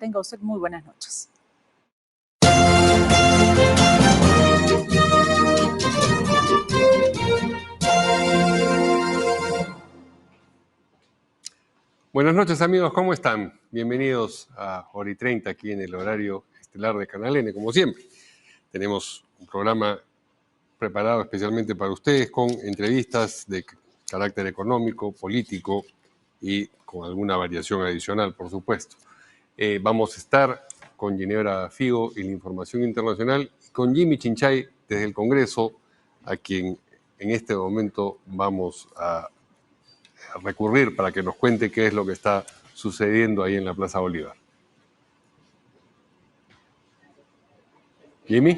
Tenga usted muy buenas noches. Buenas noches, amigos, ¿cómo están? Bienvenidos a Hora y 30 aquí en el horario estelar de Canal N, como siempre. Tenemos un programa preparado especialmente para ustedes con entrevistas de carácter económico, político y con alguna variación adicional, por supuesto. Vamos a estar con Ginebra Figo y la información internacional, y con Jimmy Chinchay desde el Congreso, a quien en este momento vamos a recurrir para que nos cuente qué es lo que está sucediendo ahí en la Plaza Bolívar. ¿Jimmy?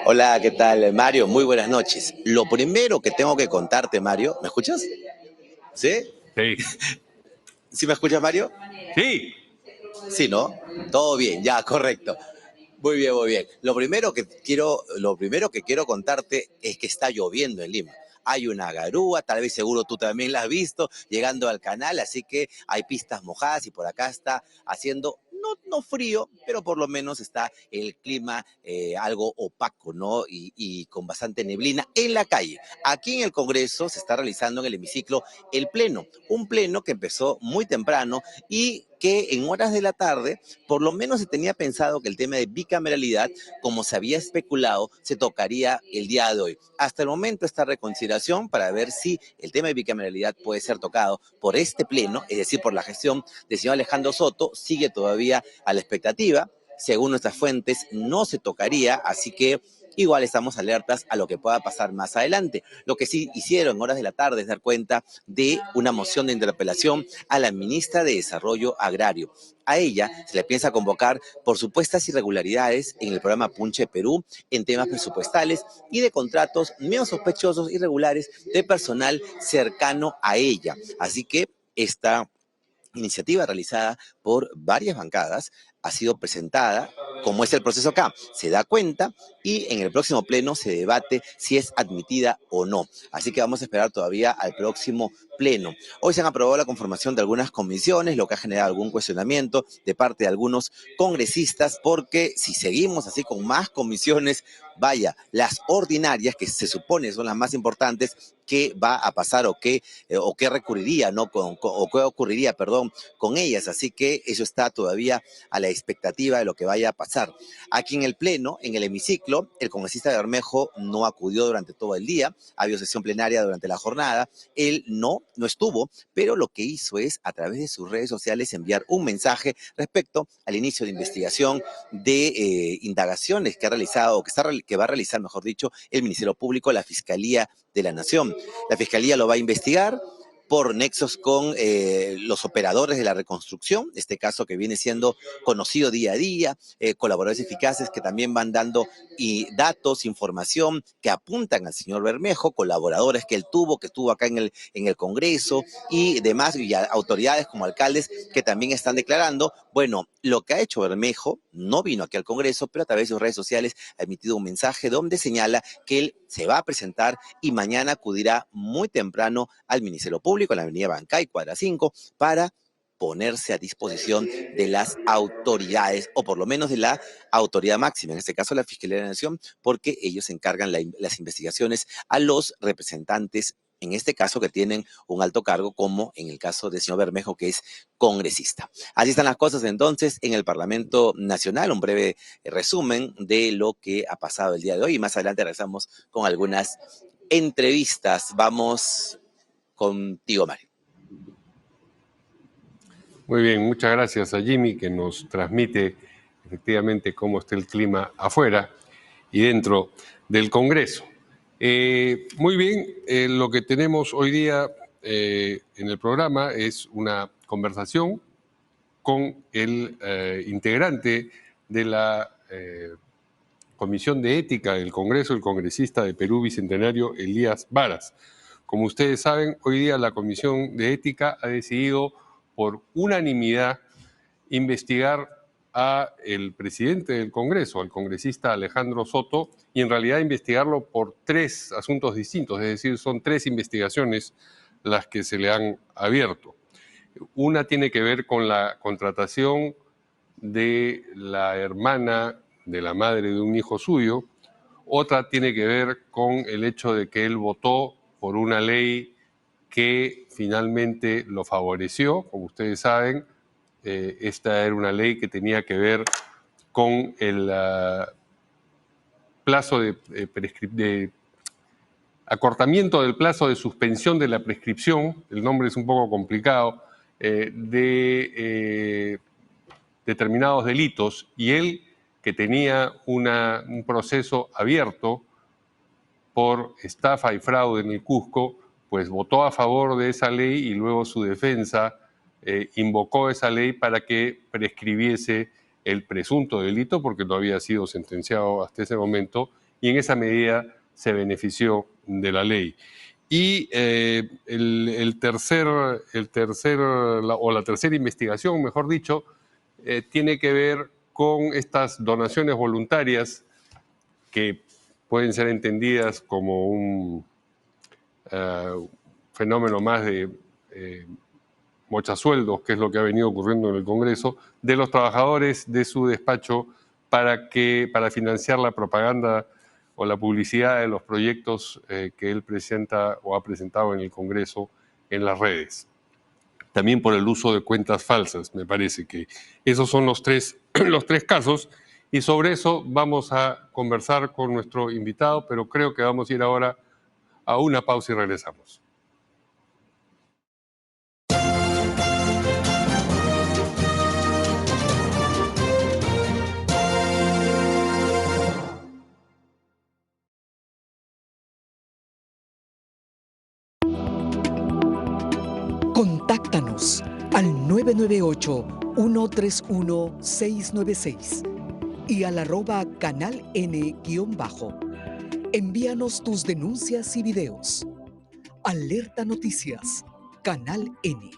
Hola, ¿qué tal, Mario? Muy buenas noches. Lo primero que tengo que contarte, Mario, ¿me escuchas? ¿Sí? Sí. ¿Sí me escuchas, Mario? Sí. Sí, ¿no? Todo bien, ya, correcto. Muy bien, muy bien. Lo primero que quiero contarte es que está lloviendo en Lima. Hay una garúa, tal vez seguro tú también la has visto, llegando al canal, así que hay pistas mojadas y por acá está haciendo, no frío, pero por lo menos está el clima algo opaco, ¿no? Y con bastante neblina en la calle. Aquí en el Congreso se está realizando en el hemiciclo el pleno, un pleno que empezó muy temprano y que en horas de la tarde, por lo menos se tenía pensado que el tema de bicameralidad, como se había especulado, se tocaría el día de hoy. Hasta el momento está reconsideración para ver si el tema de bicameralidad puede ser tocado por este pleno, es decir, por la gestión del señor Alejandro Soto, sigue todavía a la expectativa. Según nuestras fuentes, no se tocaría, así que igual estamos alertas a lo que pueda pasar más adelante. Lo que sí hicieron en horas de la tarde es dar cuenta de una moción de interpelación a la ministra de Desarrollo Agrario. A ella se le piensa convocar por supuestas irregularidades en el programa Punche Perú en temas presupuestales y de contratos menos sospechosos irregulares de personal cercano a ella. Así que esta iniciativa realizada por varias bancadas ha sido presentada, como es el proceso acá, se da cuenta y en el próximo pleno se debate si es admitida o no. Así que vamos a esperar todavía al próximo pleno. Hoy se han aprobado la conformación de algunas comisiones, lo que ha generado algún cuestionamiento de parte de algunos congresistas, porque si seguimos así con más comisiones, vaya, las ordinarias, que se supone son las más importantes, ¿qué va a pasar o qué recurriría, ¿no? O qué ocurriría, perdón, con ellas? Así que eso está todavía a la expectativa de lo que vaya a pasar. Aquí en el pleno, en el hemiciclo, el congresista de Bermejo no acudió durante todo el día, había sesión plenaria durante la jornada, él no estuvo, pero lo que hizo es, a través de sus redes sociales, enviar un mensaje respecto al inicio de investigación de indagaciones que ha realizado, que va a realizar, mejor dicho, el Ministerio Público, la Fiscalía de la Nación. La Fiscalía lo va a investigar por nexos con los operadores de la reconstrucción, este caso que viene siendo conocido día a día, colaboradores eficaces que también van dando datos, información que apuntan al señor Bermejo, colaboradores que él tuvo, que estuvo acá en el Congreso y demás, y autoridades como alcaldes que también están declarando. Bueno, lo que ha hecho Bermejo, no vino aquí al Congreso, pero a través de sus redes sociales ha emitido un mensaje donde señala que él se va a presentar y mañana acudirá muy temprano al Ministerio Público, en la avenida Bancay, cuadra 5, para ponerse a disposición de las autoridades, o por lo menos de la autoridad máxima, en este caso la Fiscalía de la Nación, porque ellos encargan las investigaciones a los representantes, en este caso que tienen un alto cargo, como en el caso del señor Bermejo, que es congresista. Así están las cosas entonces en el Parlamento Nacional, un breve resumen de lo que ha pasado el día de hoy, y más adelante regresamos con algunas entrevistas. Vamos contigo, Mario. Muy bien, muchas gracias a Jimmy, que nos transmite efectivamente cómo está el clima afuera y dentro del Congreso. Muy bien, lo que tenemos hoy día en el programa es una conversación con el integrante de la Comisión de Ética del Congreso, el congresista de Perú Bicentenario, Elías Varas. Como ustedes saben, hoy día la Comisión de Ética ha decidido por unanimidad investigar a el presidente del Congreso, al congresista Alejandro Soto, y en realidad investigarlo por 3 asuntos distintos, es decir, son 3 investigaciones las que se le han abierto. Una tiene que ver con la contratación de la hermana de la madre de un hijo suyo. Otra tiene que ver con el hecho de que él votó por una ley que finalmente lo favoreció. Como ustedes saben, esta era una ley que tenía que ver con el plazo de acortamiento del plazo de suspensión de la prescripción, el nombre es un poco complicado, de determinados delitos, y él, que tenía un proceso abierto por estafa y fraude en el Cusco, pues votó a favor de esa ley y luego su defensa invocó esa ley para que prescribiese el presunto delito porque no había sido sentenciado hasta ese momento, y en esa medida se benefició de la ley. Y la tercera investigación, mejor dicho, tiene que ver con estas donaciones voluntarias que pueden ser entendidas como un fenómeno más de mochasueldos, que es lo que ha venido ocurriendo en el Congreso, de los trabajadores de su despacho para financiar la propaganda o la publicidad de los proyectos que él presenta o ha presentado en el Congreso en las redes. También por el uso de cuentas falsas. Me parece que esos son los tres casos, y sobre eso vamos a conversar con nuestro invitado, pero creo que vamos a ir ahora a una pausa y regresamos. Contáctanos al 998-131-696 y al @canal N-. Envíanos tus denuncias y videos. Alerta Noticias, Canal N.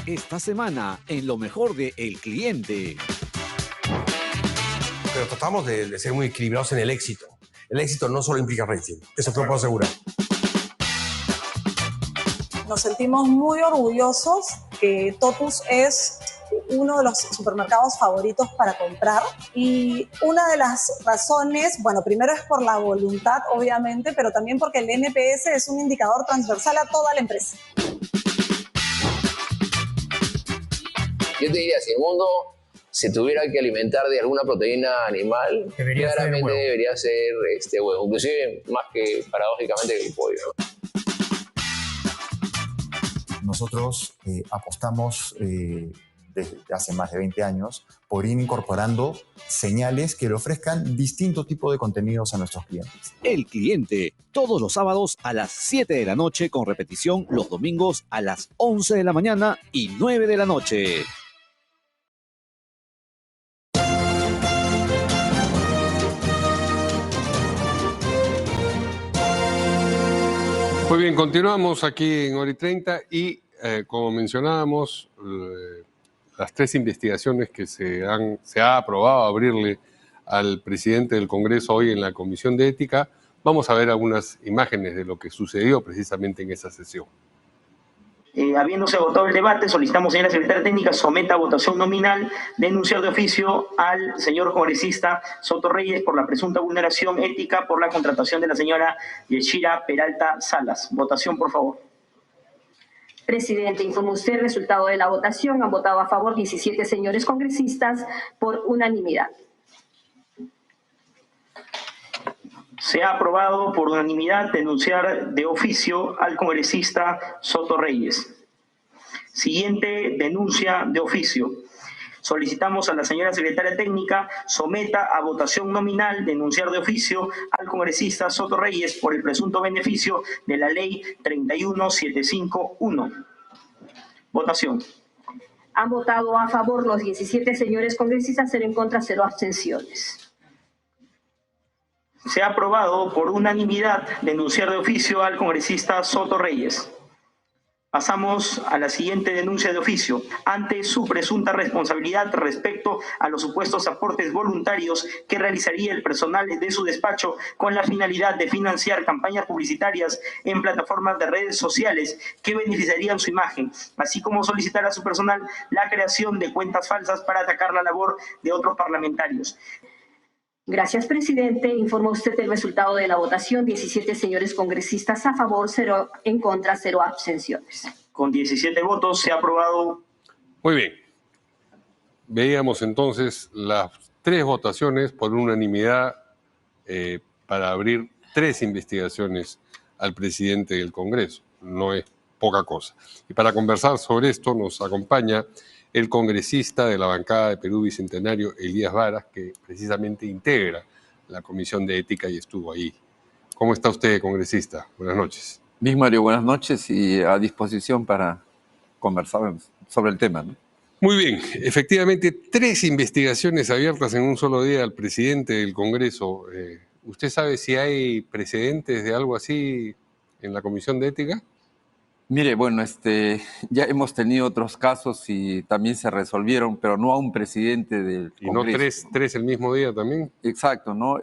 Esta semana, en lo mejor de El Cliente. Pero tratamos de ser muy equilibrados en el éxito. El éxito no solo implica rating, eso te lo puedo asegurar. Nos sentimos muy orgullosos que Totus es uno de los supermercados favoritos para comprar, y una de las razones, bueno, primero es por la voluntad, obviamente, pero también porque el NPS es un indicador transversal a toda la empresa. Yo te diría, si el mundo se tuviera que alimentar de alguna proteína animal, claramente debería ser huevo, inclusive más que paradójicamente que el pollo. Nosotros apostamos desde hace más de 20 años por ir incorporando señales que le ofrezcan distinto tipo de contenidos a nuestros clientes. El Cliente, todos los sábados a las 7 de la noche, con repetición los domingos a las 11 de la mañana y 9 de la noche. Muy bien, continuamos aquí en Hora y 30 y como mencionábamos, las tres investigaciones que se ha aprobado abrirle al presidente del Congreso hoy en la Comisión de Ética, vamos a ver algunas imágenes de lo que sucedió precisamente en esa sesión. Habiéndose agotado el debate, solicitamos, señora secretaria técnica, someta a votación nominal denunciar de oficio al señor congresista Soto Reyes por la presunta vulneración ética por la contratación de la señora Yeshira Peralta Salas. Votación, por favor. Presidente, informa usted el resultado de la votación. Han votado a favor 17 señores congresistas por unanimidad. Se ha aprobado por unanimidad denunciar de oficio al congresista Soto Reyes. Siguiente denuncia de oficio. Solicitamos a la señora secretaria técnica someta a votación nominal denunciar de oficio al congresista Soto Reyes por el presunto beneficio de la ley 31751. Votación. Han votado a favor los 17 señores congresistas, 0 en contra, 0 abstenciones. Se ha aprobado por unanimidad denunciar de oficio al congresista Soto Reyes. Pasamos a la siguiente denuncia de oficio. Ante su presunta responsabilidad respecto a los supuestos aportes voluntarios que realizaría el personal de su despacho con la finalidad de financiar campañas publicitarias en plataformas de redes sociales que beneficiarían su imagen, así como solicitar a su personal la creación de cuentas falsas para atacar la labor de otros parlamentarios. Gracias, presidente. Informa usted el resultado de la votación. 17 señores congresistas a favor, 0 en contra, 0 abstenciones. Con 17 votos se ha aprobado. Muy bien. Veíamos entonces las 3 votaciones por unanimidad para abrir 3 investigaciones al presidente del Congreso. No es poca cosa. Y para conversar sobre esto nos acompaña el congresista de la bancada de Perú Bicentenario, Elías Varas, que precisamente integra la Comisión de Ética y estuvo ahí. ¿Cómo está usted, congresista? Buenas noches. Luis Mario, buenas noches y a disposición para conversar sobre el tema, ¿no? Muy bien, efectivamente 3 investigaciones abiertas en un solo día al presidente del Congreso. ¿Usted sabe si hay precedentes de algo así en la Comisión de Ética? Mire, bueno, ya hemos tenido otros casos y también se resolvieron, pero no a un presidente del Congreso. ¿Y no tres el mismo día también? Exacto, ¿no?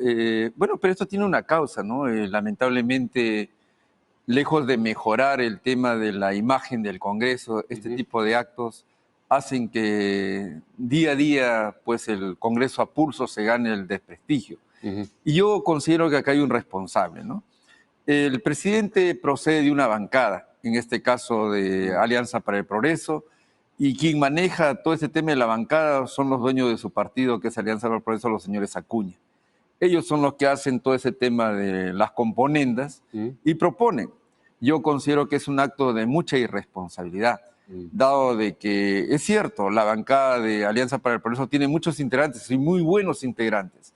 Bueno, pero esto tiene una causa, ¿no? Lamentablemente, lejos de mejorar el tema de la imagen del Congreso, este tipo de actos hacen que día a día, pues, el Congreso a pulso se gane el desprestigio. Y yo considero que acá hay un responsable, ¿no? El presidente procede de una bancada, en este caso de Alianza para el Progreso, y quien maneja todo ese tema de la bancada son los dueños de su partido, que es Alianza para el Progreso, los señores Acuña. Ellos son los que hacen todo ese tema de las componendas y proponen. Yo considero que es un acto de mucha irresponsabilidad, dado de que es cierto, la bancada de Alianza para el Progreso tiene muchos integrantes y muy buenos integrantes.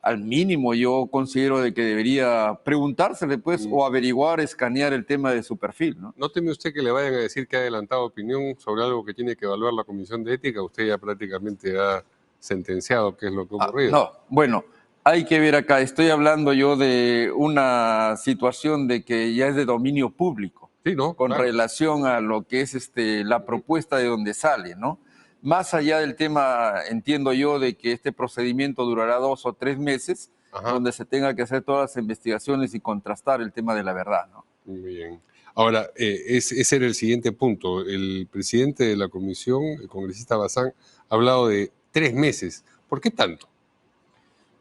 Al mínimo yo considero de que debería preguntársele pues o averiguar, escanear el tema de su perfil, ¿no? ¿No teme usted que le vayan a decir que ha adelantado opinión sobre algo que tiene que evaluar la Comisión de Ética? Usted ya prácticamente ha sentenciado qué es lo que ha ocurrido. No, bueno, hay que ver acá, estoy hablando yo de una situación de que ya es de dominio público, sí, ¿no? Con relación a lo que es la propuesta de donde sale, ¿no? Más allá del tema, entiendo yo, de que este procedimiento durará 2 o 3 meses, donde se tenga que hacer todas las investigaciones y contrastar el tema de la verdad, ¿no? Muy bien. Ahora, ese era el siguiente punto. El presidente de la comisión, el congresista Bazán, ha hablado de 3 meses. ¿Por qué tanto?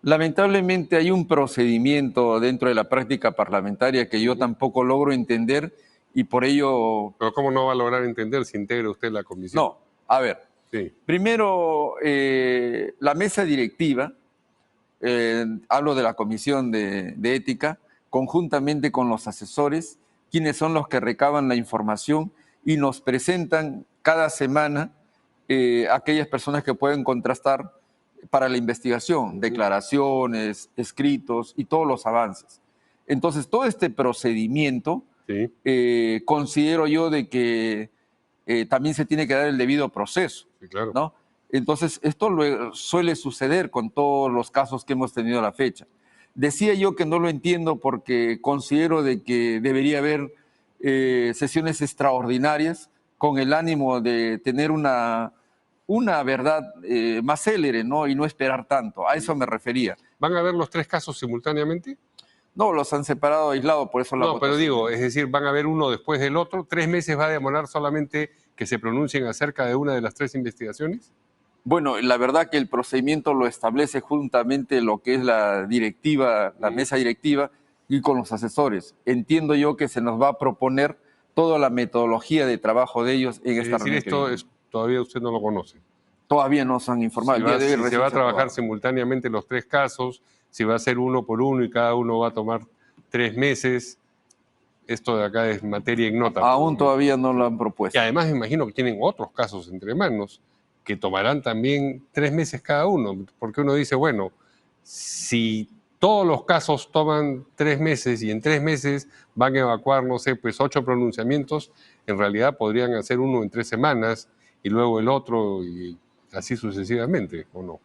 Lamentablemente hay un procedimiento dentro de la práctica parlamentaria que yo tampoco logro entender y por ello... ¿Pero cómo no va a lograr entender si integra usted la comisión? No, a ver. Sí. Primero, la mesa directiva, hablo de la Comisión de Ética, conjuntamente con los asesores, quienes son los que recaban la información y nos presentan cada semana aquellas personas que pueden contrastar para la investigación, declaraciones, escritos y todos los avances. Entonces, todo este procedimiento, considero yo de que también se tiene que dar el debido proceso. Sí, claro. ¿No? Entonces, esto suele suceder con todos los casos que hemos tenido a la fecha. Decía yo que no lo entiendo porque considero de que debería haber sesiones extraordinarias con el ánimo de tener una verdad más célere, ¿no? Y no esperar tanto. A eso me refería. ¿Van a ver los 3 casos simultáneamente? No, los han separado aislados, por eso la votación. No, pero digo, es decir, van a ver uno después del otro. 3 meses va a demorar solamente que se pronuncien acerca de una de las 3 investigaciones. Bueno, la verdad que el procedimiento lo establece juntamente lo que es la directiva, la mesa directiva y con los asesores. Entiendo yo que se nos va a proponer toda la metodología de trabajo de ellos en esta reunión. Esto todavía usted no lo conoce. Todavía no se han informado. Si se va a trabajar simultáneamente los 3 casos, si va a ser uno por uno y cada uno va a tomar 3 meses, esto de acá es materia ignota. Aún todavía no lo han propuesto. Y además me imagino que tienen otros casos entre manos que tomarán también 3 meses cada uno, porque uno dice, bueno, si todos los casos toman 3 meses y en 3 meses van a evacuar, no sé, pues 8 pronunciamientos, en realidad podrían hacer uno en 3 semanas y luego el otro y así sucesivamente, ¿o no?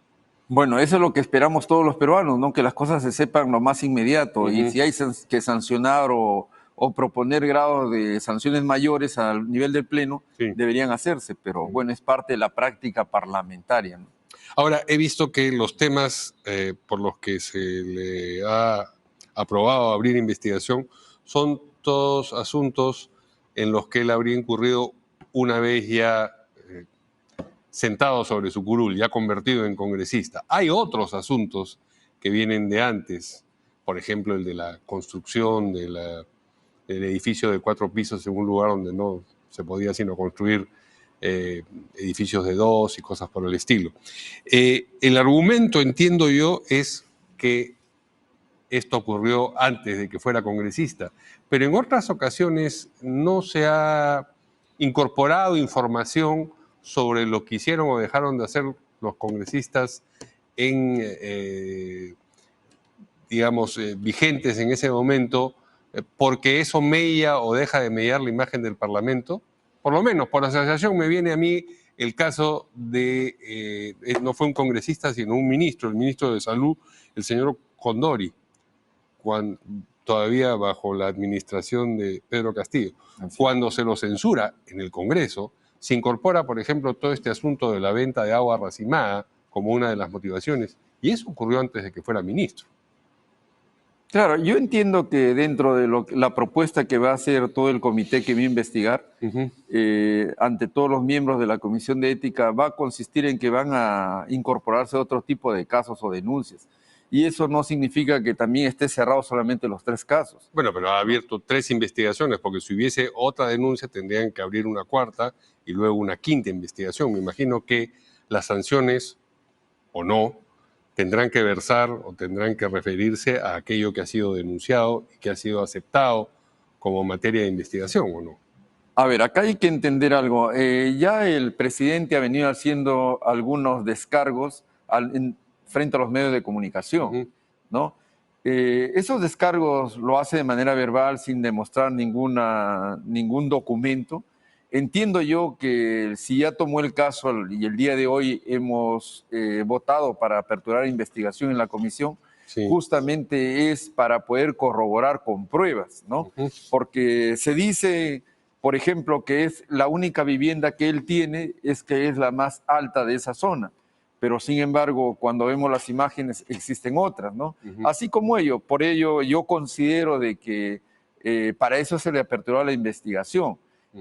Bueno, eso es lo que esperamos todos los peruanos, ¿no? Que las cosas se sepan lo más inmediato y si hay que sancionar o o proponer grados de sanciones mayores al nivel del Pleno, deberían hacerse, pero bueno, es parte de la práctica parlamentaria, ¿no? Ahora, he visto que los temas por los que se le ha aprobado abrir investigación son todos asuntos en los que él habría incurrido una vez ya sentado sobre su curul, ya convertido en congresista. Hay otros asuntos que vienen de antes, por ejemplo, el de la construcción del edificio de 4 pisos en un lugar donde no se podía sino construir edificios de 2 y cosas por el estilo. El argumento, entiendo yo, es que esto ocurrió antes de que fuera congresista, pero en otras ocasiones no se ha incorporado información sobre lo que hicieron o dejaron de hacer los congresistas digamos, vigentes en ese momento, porque eso mella o deja de mellar la imagen del Parlamento. Por lo menos, por asociación me viene a mí el caso de, no fue un congresista, sino un ministro, el ministro de Salud, el señor Condori, todavía bajo la administración de Pedro Castillo. Cuando se lo censura en el Congreso, se incorpora, por ejemplo, todo este asunto de la venta de agua racimada como una de las motivaciones, y eso ocurrió antes de que fuera ministro. Claro, yo entiendo que dentro de la propuesta que va a hacer todo el comité que va a investigar, ante todos los miembros de la Comisión de Ética, va a consistir en que van a incorporarse otro tipo de casos o denuncias. Y eso no significa que también esté cerrado solamente los 3 casos. Bueno, pero ha abierto 3 investigaciones, porque si hubiese otra denuncia tendrían que abrir una 4ª y luego una 5ª investigación. Me imagino que las sanciones, o no, tendrán que versar o tendrán que referirse a aquello que ha sido denunciado y que ha sido aceptado como materia de investigación, ¿o no? A ver, acá hay que entender algo. Ya el presidente ha venido haciendo algunos descargos frente a los medios de comunicación, ¿no? Esos descargos lo hace de manera verbal sin demostrar ningún documento. Entiendo yo que si ya tomó el caso y el día de hoy hemos votado para aperturar investigación en la comisión, justamente es para poder corroborar con pruebas, ¿no? Porque se dice, por ejemplo, que es la única vivienda que él tiene, es que es la más alta de esa zona. Pero sin embargo, cuando vemos las imágenes, existen otras, ¿no? Así como ello. Por ello, yo considero de que para eso se le aperturó la investigación.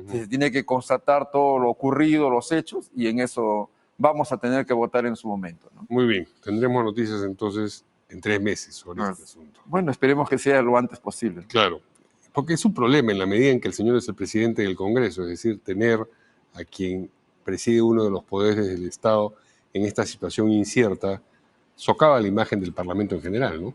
Se tiene que constatar todo lo ocurrido, los hechos, y en eso vamos a tener que votar en su momento, ¿no? Muy bien. Tendremos noticias entonces en 3 meses sobre este asunto. Bueno, esperemos que sea lo antes posible. Claro, porque es un problema en la medida en que el señor es el presidente del Congreso, es decir, tener a quien preside uno de los poderes del Estado en esta situación incierta socava la imagen del Parlamento en general, ¿no?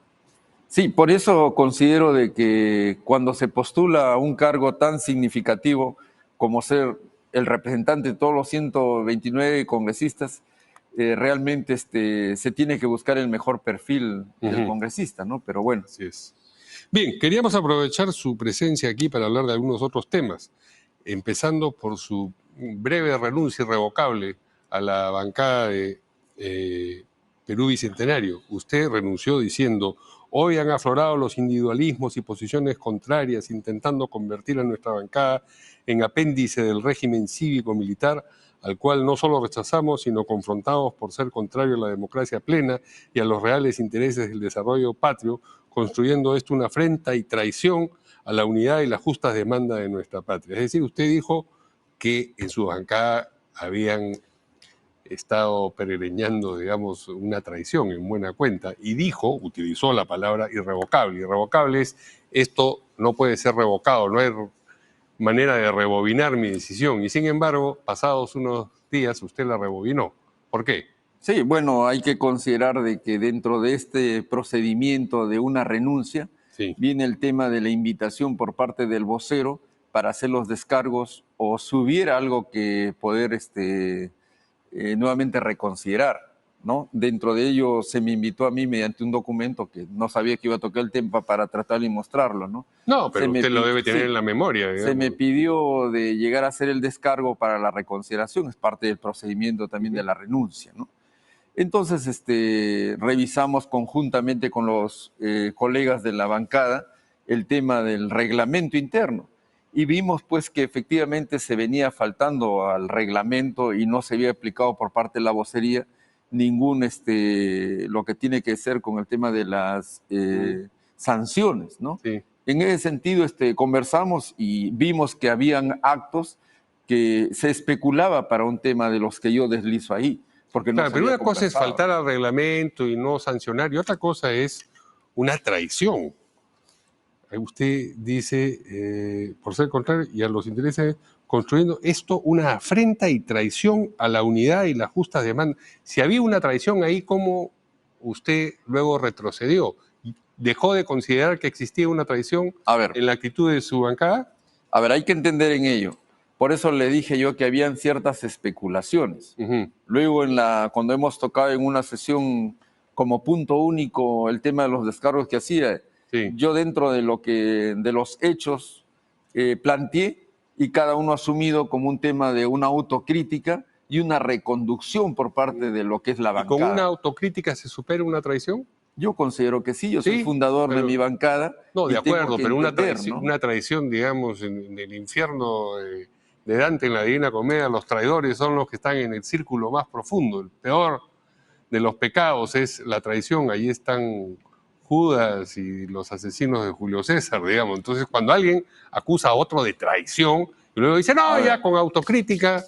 Sí, por eso considero de que cuando se postula un cargo tan significativo como ser el representante de todos los 129 congresistas, realmente se tiene que buscar el mejor perfil del congresista, ¿no? Pero bueno. Así es. Bien, queríamos aprovechar su presencia aquí para hablar de algunos otros temas, empezando por su breve renuncia irrevocable a la bancada de Perú Bicentenario. Usted renunció diciendo: hoy han aflorado los individualismos y posiciones contrarias, intentando convertir a nuestra bancada en apéndice del régimen cívico-militar, al cual no solo rechazamos, sino confrontamos por ser contrario a la democracia plena y a los reales intereses del desarrollo patrio, construyendo esto una afrenta y traición a la unidad y las justas demandas de nuestra patria. Es decir, usted dijo que en su bancada habían estado peregrinando, digamos, una traición en buena cuenta, y dijo, utilizó la palabra irrevocable. Irrevocable es: esto no puede ser revocado, no hay manera de rebobinar mi decisión. Y sin embargo, pasados unos días, usted la rebobinó. ¿Por qué? Sí, bueno, hay que considerar de que dentro de este procedimiento de una renuncia viene el tema de la invitación por parte del vocero para hacer los descargos, o si hubiera algo que poder nuevamente reconsiderar, ¿no? Dentro de ello se me invitó a mí mediante un documento que no sabía que iba a tocar el tema para tratarlo y mostrarlo, ¿no? No, pero usted lo debe tener en la memoria, digamos. Se me pidió de llegar a hacer el descargo para la reconsideración, es parte del procedimiento también de la renuncia, ¿no? Entonces revisamos conjuntamente con los colegas de la bancada el tema del reglamento interno. Y vimos pues que efectivamente se venía faltando al reglamento y no se había aplicado por parte de la vocería ningún, lo que tiene que ser con el tema de las sanciones, ¿no? Sí. En ese sentido, conversamos y vimos que habían actos que se especulaba para un tema de los que yo deslizo ahí. Porque no Claro, pero había una cosa es conversado. faltar al reglamento y no sancionar, y otra cosa es una traición. Ahí usted dice, por ser contrario y a los intereses, construyendo esto una afrenta y traición a la unidad y la justa demanda. Si había una traición ahí, ¿cómo usted luego retrocedió? ¿Dejó de considerar que existía una traición en la actitud de su bancada? A ver, hay que entender en ello. Por eso le dije yo que habían ciertas especulaciones. Luego, cuando hemos tocado en una sesión como punto único el tema de los descargos que hacía, yo dentro de los hechos planteé y cada uno asumido como un tema de una autocrítica y una reconducción por parte de lo que es la bancada. ¿Con una autocrítica se supera una traición? Yo considero que sí, yo soy fundador de mi bancada. No, de acuerdo, pero una ¿no? traición, digamos, en el infierno de Dante en la Divina Comedia, los traidores son los que están en el círculo más profundo. El peor de los pecados es la traición. Allí están Judas y los asesinos de Julio César, digamos. Entonces, cuando alguien acusa a otro de traición, y luego dice, no, ya con autocrítica,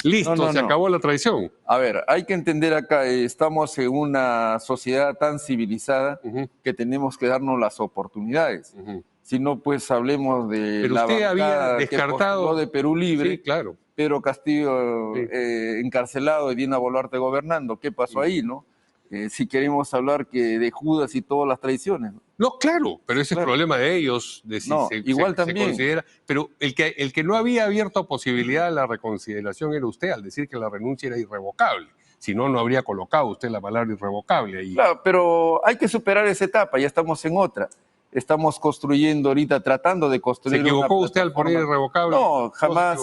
listo, se acabó la traición. A ver, hay que entender acá, estamos en una sociedad tan civilizada que tenemos que darnos las oportunidades. Si no, pues hablemos de pero la usted bancada había descartado de Perú Libre, sí, claro. Pedro Castillo encarcelado y Dina Boluarte gobernando. ¿Qué pasó ahí, no? Si queremos hablar de Judas y todas las traiciones. No, claro, pero ese es el problema de ellos, de si igual se también. considera. Pero el que no había abierto posibilidad a la reconsideración era usted, al decir que la renuncia era irrevocable. Si no, no habría colocado usted la palabra irrevocable ahí. Claro, pero hay que superar esa etapa, ya estamos en otra. Estamos construyendo ahorita, tratando de construir. ¿Se equivocó usted al poner irrevocable? No, jamás.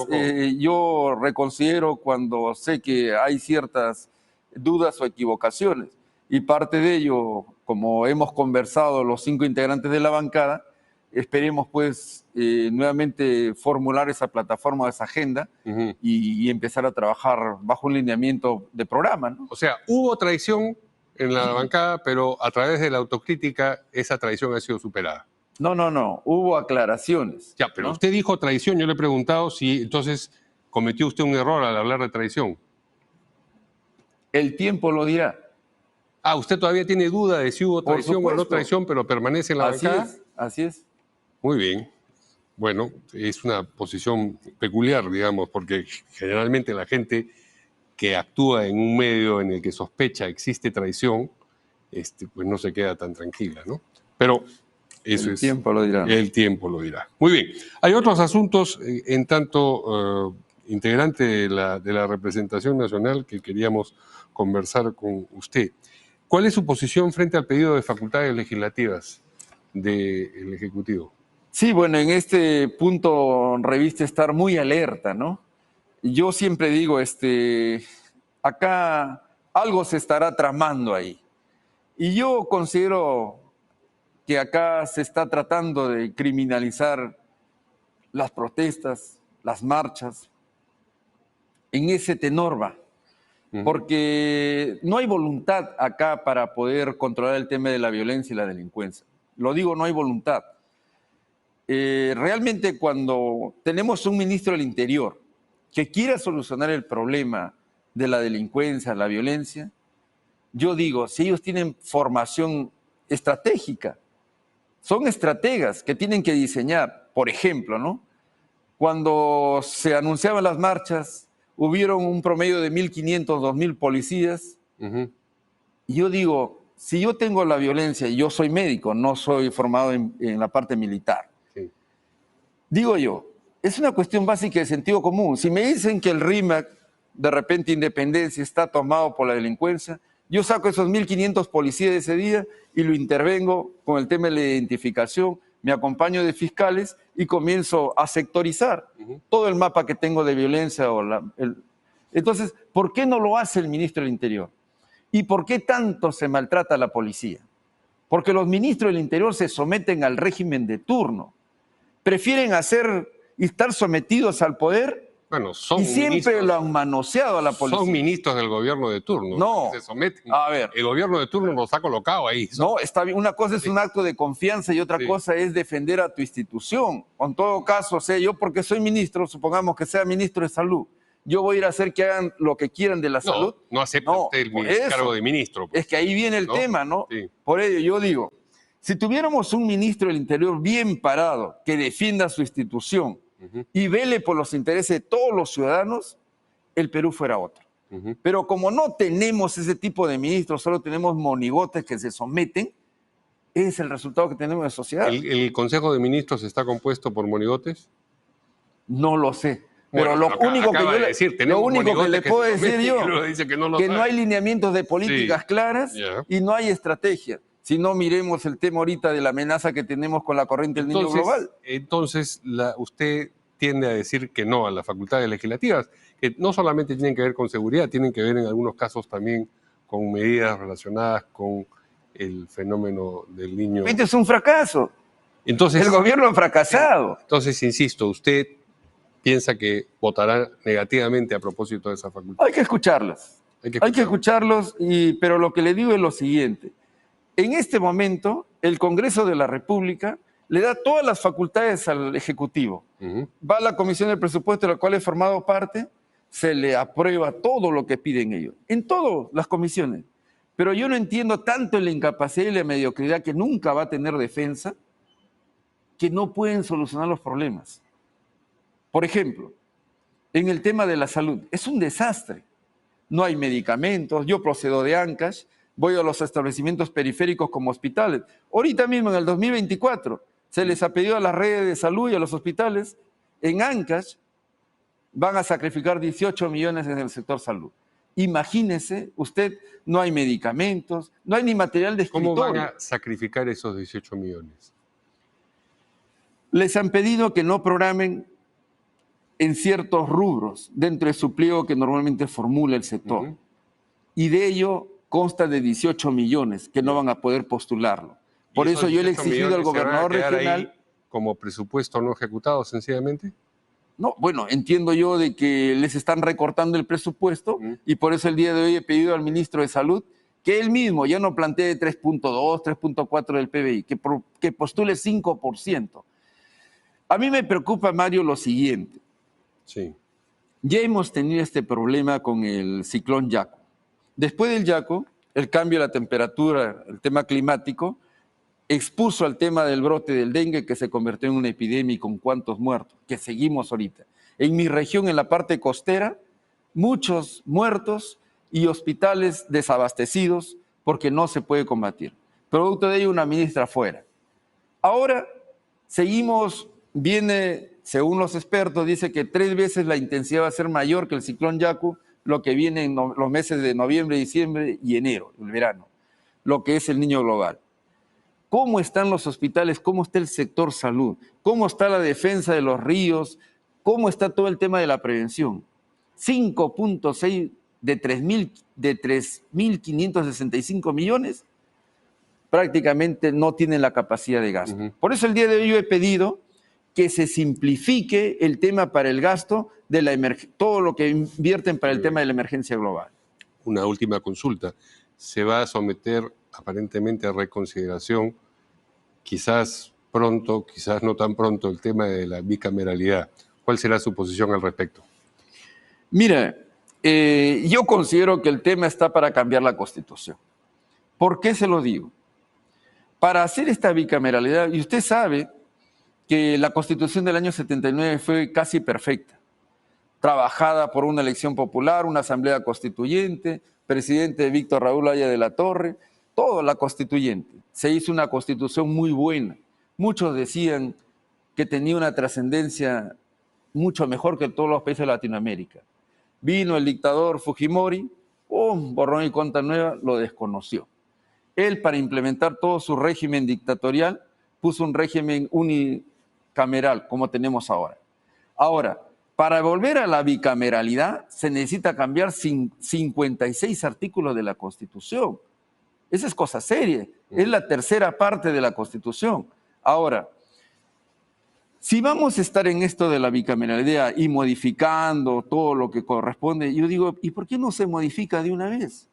Yo reconsidero cuando sé que hay ciertas dudas o equivocaciones. Y parte de ello, como hemos conversado los 5 integrantes de la bancada, esperemos pues nuevamente formular esa plataforma, esa agenda y empezar a trabajar bajo un lineamiento de programa, ¿no? O sea, hubo traición en la bancada, pero a través de la autocrítica esa traición ha sido superada. No, hubo aclaraciones. Ya, pero usted dijo traición, yo le he preguntado si entonces cometió usted un error al hablar de traición. El tiempo lo dirá. Ah, usted todavía tiene duda de si hubo traición o no traición, pero permanece en la bancada. Así es. Muy bien. Bueno, es una posición peculiar, digamos, porque generalmente la gente que actúa en un medio en el que sospecha existe traición, pues no se queda tan tranquila, ¿no? Pero eso el tiempo lo dirá. El tiempo lo dirá. Muy bien. Hay otros asuntos, en tanto integrante de la representación nacional, que queríamos conversar con usted. ¿Cuál es su posición frente al pedido de facultades legislativas del Ejecutivo? Sí, bueno, en este punto reviste estar muy alerta, ¿no? Yo siempre digo, acá algo se estará tramando ahí. Y yo considero que acá se está tratando de criminalizar las protestas, las marchas, en ese tenor va. Porque no hay voluntad acá para poder controlar el tema de la violencia y la delincuencia. Lo digo, no hay voluntad. Realmente cuando tenemos un ministro del Interior que quiera solucionar el problema de la delincuencia, la violencia, yo digo, si ellos tienen formación estratégica, son estrategas que tienen que diseñar, por ejemplo, ¿no? Cuando se anunciaban las marchas, hubieron un promedio de 1.500, 2.000 policías. Y yo digo, si yo tengo la violencia y yo soy médico, no soy formado en la parte militar, digo yo, es una cuestión básica de sentido común. Si me dicen que el RIMAC, de repente Independencia, está tomado por la delincuencia, yo saco esos 1.500 policías de ese día y lo intervengo con el tema de la identificación, me acompaño de fiscales y comienzo a sectorizar todo el mapa que tengo de violencia. Entonces, ¿por qué no lo hace el ministro del Interior? ¿Y por qué tanto se maltrata a la policía? porque los ministros del Interior se someten al régimen de turno. Prefieren hacer y estar sometidos al poder. Bueno, son y siempre ministros, lo han manoseado a la policía. Son ministros del gobierno de turno. No. Se someten. A ver. El gobierno de turno los ha colocado ahí. No, está bien. Una cosa es un acto de confianza y otra cosa es defender a tu institución. En todo caso, yo porque soy ministro, supongamos que sea ministro de salud, yo voy a ir a hacer que hagan lo que quieran de la salud. No acepta usted el cargo de ministro. Es que ahí viene el tema, ¿no? Sí. Por ello yo digo, si tuviéramos un ministro del Interior bien parado, que defienda su institución y vele por los intereses de todos los ciudadanos, el Perú fuera otro. Pero como no tenemos ese tipo de ministros, solo tenemos monigotes que se someten, es el resultado que tenemos de sociedad. ¿El Consejo de Ministros está compuesto por monigotes? No lo sé. Pero Bueno, lo único que le puedo decir yo es que no hay lineamientos de políticas claras y no hay estrategia. Si no, miremos el tema ahorita de la amenaza que tenemos con la corriente del niño global. Entonces, usted tiende a decir que no a las facultades legislativas, que no solamente tienen que ver con seguridad, tienen que ver en algunos casos también con medidas relacionadas con el fenómeno del niño. Este es un fracaso. Entonces, el gobierno ha fracasado. Entonces, insisto, usted piensa que votará negativamente a propósito de esa facultad. Hay que escucharlas. Hay que escucharlos, pero lo que le digo es lo siguiente. En este momento, el Congreso de la República le da todas las facultades al Ejecutivo. Va a la Comisión del Presupuesto, de la cual he formado parte, se le aprueba todo lo que piden ellos, en todas las comisiones. Pero yo no entiendo tanto en la incapacidad y la mediocridad que nunca va a tener defensa, que no pueden solucionar los problemas. Por ejemplo, en el tema de la salud, es un desastre. No hay medicamentos, yo procedo de Ancash, voy a los establecimientos periféricos como hospitales. Ahorita mismo, en el 2024, se les ha pedido a las redes de salud y a los hospitales, en Ancash van a sacrificar 18 millones en el sector salud. Imagínese, usted, no hay medicamentos, no hay ni material de escritorio. ¿Cómo van a sacrificar esos 18 millones? Les han pedido que no programen en ciertos rubros dentro de su pliego que normalmente formula el sector. Y de ello consta de 18 millones que no van a poder postularlo. Por eso yo le he exigido al gobernador regional... ¿Como presupuesto no ejecutado, sencillamente? No, bueno, entiendo yo de que les están recortando el presupuesto y por eso el día de hoy he pedido al ministro de Salud que él mismo ya no plantee 3.2, 3.4 del PBI, que postule 5%. A mí me preocupa, Mario, lo siguiente. Sí. Ya hemos tenido este problema con el ciclón Yaku. Después del Yaku, el cambio de la temperatura, el tema climático, expuso al tema del brote del dengue que se convirtió en una epidemia y con cuántos muertos, que seguimos ahorita. En mi región, en la parte costera, muchos muertos y hospitales desabastecidos porque no se puede combatir. Producto de ello, una ministra fuera. Ahora seguimos, según los expertos, dice que 3 veces la intensidad va a ser mayor que el ciclón Yaku, lo que viene en los meses de noviembre, diciembre y enero, el verano, lo que es el niño global. ¿Cómo están los hospitales? ¿Cómo está el sector salud? ¿Cómo está la defensa de los ríos? ¿Cómo está todo el tema de la prevención? 5.6 de 3.565 millones prácticamente no tienen la capacidad de gasto. Por eso el día de hoy yo he pedido que se simplifique el tema para el gasto de todo lo que invierten para el tema de la emergencia global. Una última consulta. ¿Se va a someter aparentemente a reconsideración, quizás pronto, quizás no tan pronto, el tema de la bicameralidad? ¿Cuál será su posición al respecto? Mira, yo considero que el tema está para cambiar la Constitución. ¿Por qué se lo digo? Para hacer esta bicameralidad, y usted sabe que la Constitución del año 79 fue casi perfecta, trabajada por una elección popular, una asamblea constituyente, presidente Víctor Raúl Haya de la Torre, toda la constituyente. Se hizo una constitución muy buena. Muchos decían que tenía una trascendencia mucho mejor que todos los países de Latinoamérica. Vino el dictador Fujimori, borrón y cuenta nueva, lo desconoció. Él, para implementar todo su régimen dictatorial, puso un régimen unicameral, como tenemos ahora. Ahora, para volver a la bicameralidad, se necesita cambiar 56 artículos de la Constitución. Esa es cosa seria. Es la tercera parte de la Constitución. Ahora, si vamos a estar en esto de la bicameralidad y modificando todo lo que corresponde, yo digo, ¿y por qué no se modifica de una vez?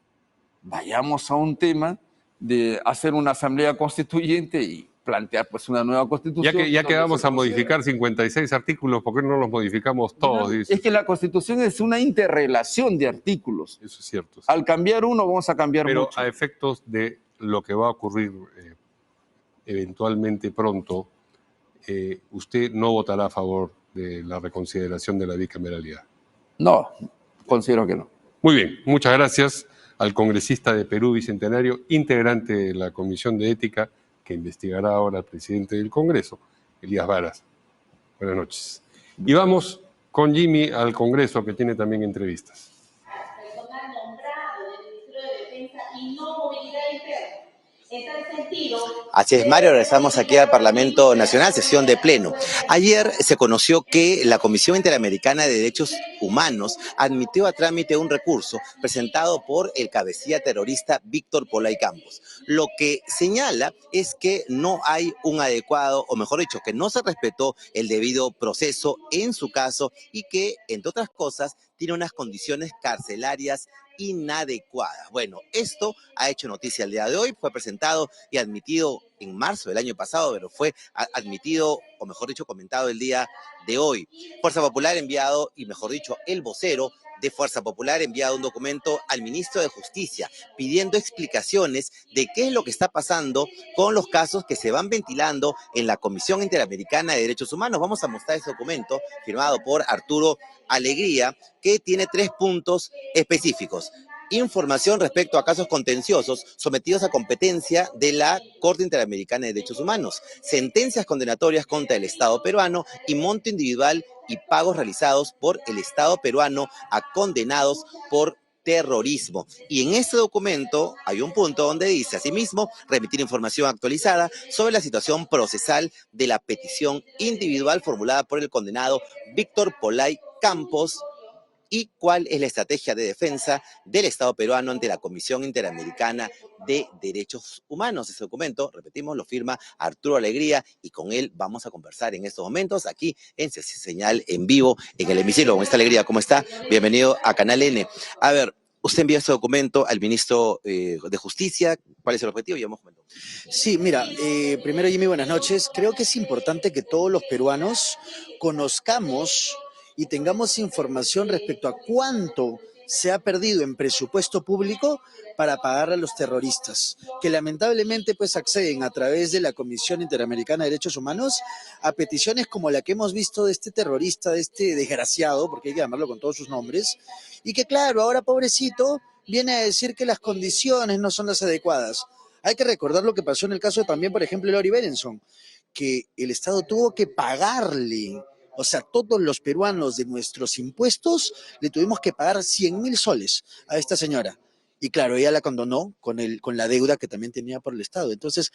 Vayamos a un tema de hacer una asamblea constituyente y plantear pues una nueva constitución. Ya que vamos a modificar 56 artículos, ¿por qué no los modificamos todos? Dice. Es que la constitución es una interrelación de artículos. Eso es cierto. Sí. Al cambiar uno vamos a cambiar Pero mucho. A efectos de lo que va a ocurrir eventualmente pronto, usted no votará a favor de la reconsideración de la bicameralidad. No, considero que no. Muy bien, muchas gracias al congresista de Perú Bicentenario, integrante de la Comisión de Ética, que investigará ahora al presidente del Congreso, Elías Varas. Buenas noches. Y vamos con Jimmy al Congreso, que tiene también entrevistas. Personal nombrado del Ministerio de Defensa y no movilidad interna. En tal sentido... Así es, Mario, regresamos aquí al Parlamento Nacional, sesión de pleno. Ayer se conoció que la Comisión Interamericana de Derechos Humanos admitió a trámite un recurso presentado por el cabecilla terrorista Víctor Polay Campos. Lo que señala es que no hay un adecuado, o mejor dicho, que no se respetó el debido proceso en su caso y que, entre otras cosas, tiene unas condiciones carcelarias inadecuadas. Bueno, esto ha hecho noticia el día de hoy, fue presentado y admitido en marzo del año pasado, pero fue admitido, o mejor dicho, comentado el día de hoy. Fuerza Popular enviado, y mejor dicho, el vocero de Fuerza Popular enviado un documento al ministro de Justicia pidiendo explicaciones de qué es lo que está pasando con los casos que se van ventilando en la Comisión Interamericana de Derechos Humanos. Vamos a mostrar ese documento firmado por Arturo Alegría, que tiene 3 puntos específicos. Información respecto a casos contenciosos sometidos a competencia de la Corte Interamericana de Derechos Humanos, sentencias condenatorias contra el Estado peruano y monto individual y pagos realizados por el Estado peruano a condenados por terrorismo. Y en este documento hay un punto donde dice, asimismo, remitir información actualizada sobre la situación procesal de la petición individual formulada por el condenado Víctor Polay Campos y cuál es la estrategia de defensa del Estado peruano ante la Comisión Interamericana de Derechos Humanos. Ese documento, repetimos, lo firma Arturo Alegría y con él vamos a conversar en estos momentos aquí en Señal en vivo en el hemiciclo. ¿Cómo está Alegría? ¿Cómo está? Bienvenido a Canal N. A ver, usted envió este documento al ministro de Justicia. ¿Cuál es el objetivo? Ya hemos comentado. Sí, mira, primero Jimmy, buenas noches. Creo que es importante que todos los peruanos conozcamos y tengamos información respecto a cuánto se ha perdido en presupuesto público para pagar a los terroristas, que lamentablemente pues acceden a través de la Comisión Interamericana de Derechos Humanos a peticiones como la que hemos visto de este terrorista, de este desgraciado, porque hay que llamarlo con todos sus nombres, y que claro, ahora pobrecito viene a decir que las condiciones no son las adecuadas. Hay que recordar lo que pasó en el caso también, por ejemplo, de Lori Berenson, que el Estado tuvo que pagarle. O sea, todos los peruanos de nuestros impuestos le tuvimos que pagar 100.000 soles a esta señora. Y claro, ella la condonó con la deuda que también tenía por el Estado. Entonces,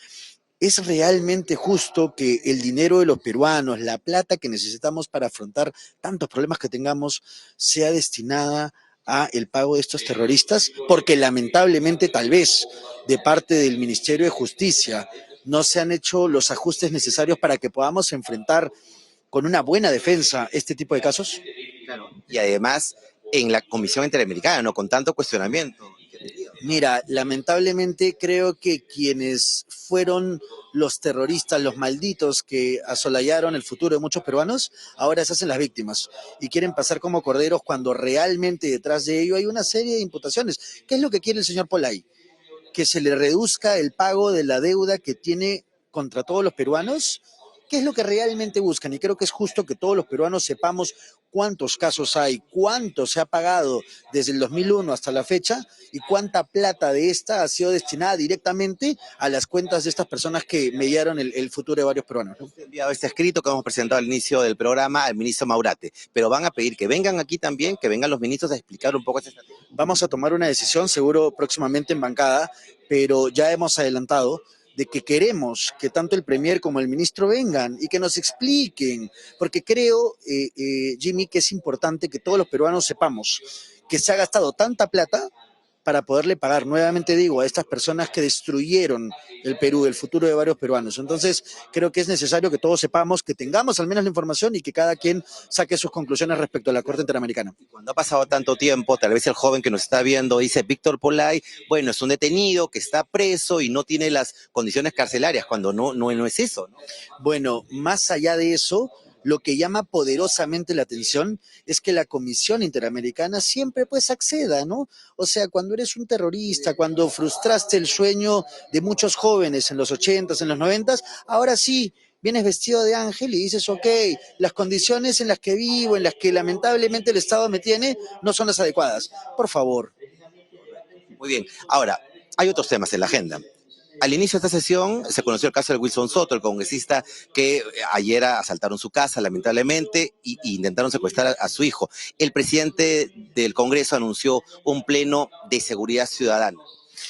¿es realmente justo que el dinero de los peruanos, la plata que necesitamos para afrontar tantos problemas que tengamos, sea destinada a el pago de estos terroristas? Porque lamentablemente, tal vez, de parte del Ministerio de Justicia, no se han hecho los ajustes necesarios para que podamos enfrentar con una buena defensa este tipo de casos. Claro. Y además en la Comisión Interamericana, ¿no? Con tanto cuestionamiento. Mira, lamentablemente creo que quienes fueron los terroristas, los malditos que asolayaron el futuro de muchos peruanos, ahora se hacen las víctimas y quieren pasar como corderos cuando realmente detrás de ello hay una serie de imputaciones. ¿Qué es lo que quiere el señor Polay? Que se le reduzca el pago de la deuda que tiene contra todos los peruanos. ¿Qué es lo que realmente buscan? Y creo que es justo que todos los peruanos sepamos cuántos casos hay, cuánto se ha pagado desde el 2001 hasta la fecha y cuánta plata de esta ha sido destinada directamente a las cuentas de estas personas que mediaron el futuro de varios peruanos, ¿no? He enviado este escrito que hemos presentado al inicio del programa al ministro Maurate, pero van a pedir que vengan aquí también, que vengan los ministros a explicar un poco esta estrategia. Vamos a tomar una decisión seguro próximamente en bancada, pero ya hemos adelantado de que queremos que tanto el premier como el ministro vengan y que nos expliquen, porque creo, Jimmy, que es importante que todos los peruanos sepamos que se ha gastado tanta plata para poderle pagar, nuevamente digo, a estas personas que destruyeron el Perú, el futuro de varios peruanos. Entonces, creo que es necesario que todos sepamos, que tengamos al menos la información y que cada quien saque sus conclusiones respecto a la Corte Interamericana. Cuando ha pasado tanto tiempo, tal vez el joven que nos está viendo dice, Víctor Polay, bueno, es un detenido que está preso y no tiene las condiciones carcelarias, cuando no es eso, ¿no? Bueno, más allá de eso, lo que llama poderosamente la atención es que la Comisión Interamericana siempre pues acceda, ¿no? O sea, cuando eres un terrorista, cuando frustraste el sueño de muchos jóvenes en los 80s, en los 90s, ahora sí, vienes vestido de ángel y dices, ok, las condiciones en las que vivo, en las que lamentablemente el Estado me tiene, no son las adecuadas. Por favor. Muy bien. Ahora, hay otros temas en la agenda. Al inicio de esta sesión se conoció el caso de Wilson Soto, el congresista que ayer asaltaron su casa, lamentablemente, y intentaron secuestrar a su hijo. El presidente del Congreso anunció un pleno de seguridad ciudadana.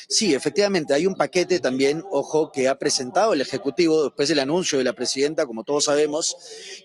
Sí, efectivamente, hay un paquete también, ojo, que ha presentado el Ejecutivo después del anuncio de la presidenta, como todos sabemos,